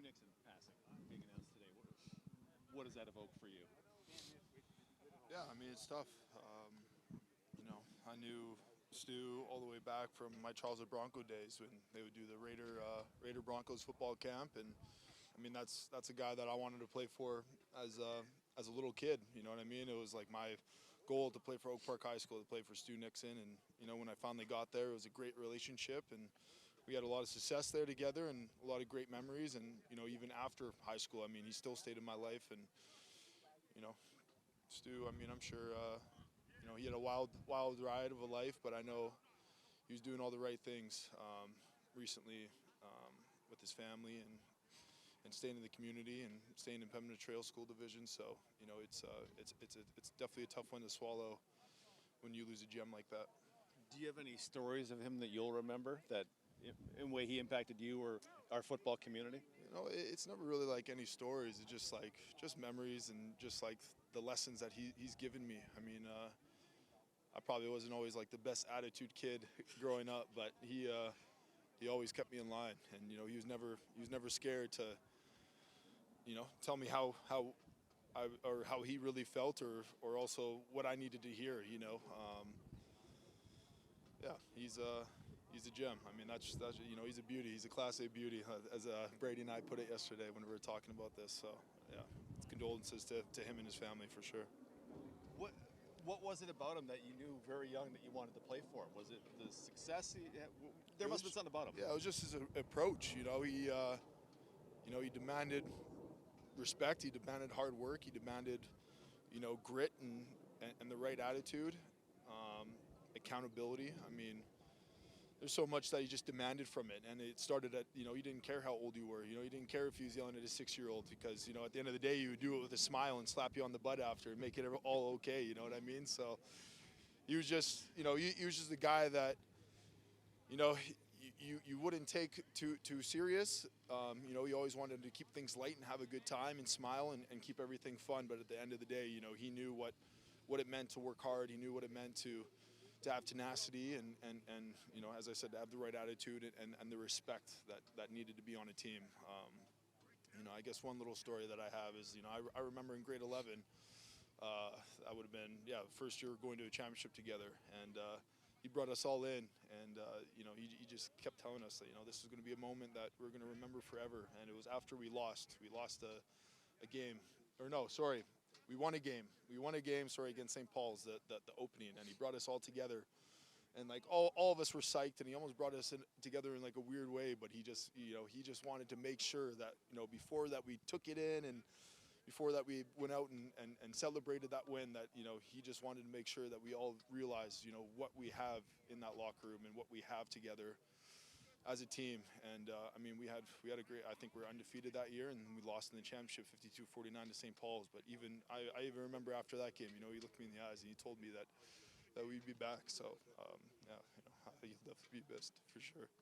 Nixon passing being announced today. What does that evoke for you? Yeah, I mean, it's tough. I knew Stu all the way back from my Charleston Bronco days when they would do the Raider Broncos football camp, and I mean that's a guy that I wanted to play for as a little kid. You know what I mean? It was like my goal to play for Oak Park High School, to play for Stu Nixon, and when I finally got there, it was a great relationship, and we had a lot of success there together and a lot of great memories. And even after high school, I mean, he still stayed in my life, and you know, Stu, I mean, I'm sure, he had a wild ride of a life, but I know he was doing all the right things recently with his family and staying in the community and staying in Pembina Trail School Division. So, it's definitely a tough one to swallow when you lose a gem like that. Do you have any stories of him that you'll remember that, in a way, he impacted you or our football community? It's never really like any stories. It's just memories and just like the lessons that he's given me. I mean, I probably wasn't always like the best attitude kid growing up, but he always kept me in line, and he was never scared to tell me how he really felt, or also what I needed to hear. Yeah, he's a gem. I mean, that's he's a beauty. He's a Class A beauty, as Brady and I put it yesterday when we were talking about this. So yeah, condolences to him and his family for sure. What was it about him that you knew very young that you wanted to play for him? Was it the success he had? There must have been something about him. Yeah, it was just his approach. He demanded respect. He demanded hard work. He demanded grit and the right attitude, accountability. I mean, there's so much that he just demanded from it, and it started at he didn't care how old you were. He didn't care if he was yelling at a 6-year-old, because at the end of the day, you would do it with a smile and slap you on the butt after and make it all okay. You know what I mean? So he was just he was just the guy that you wouldn't take too serious. He always wanted to keep things light and have a good time and smile and keep everything fun. But at the end of the day, he knew what it meant to work hard. He knew what it meant to have tenacity and as I said, to have the right attitude and the respect that needed to be on a team. I guess one little story that I have is, I remember in grade 11, that would have been, the first year going to a championship together, and he brought us all in, and he just kept telling us that this is going to be a moment that we're going to remember forever. And it was after we lost a game, or no, sorry, we won a game. Sorry, against St. Paul's, the opening, and he brought us all together, and like all of us were psyched, and he almost brought us together in like a weird way. But he just wanted to make sure that before that we took it in, and before that we went out and celebrated that win, that he just wanted to make sure that we all realized what we have in that locker room and what we have together as a team. And I mean, we had a great, I think we were undefeated that year, and we lost in the championship 52-49 to St. Paul's. But even I even remember after that game, he looked me in the eyes and he told me that we'd be back. So yeah, he'll definitely be missed for sure.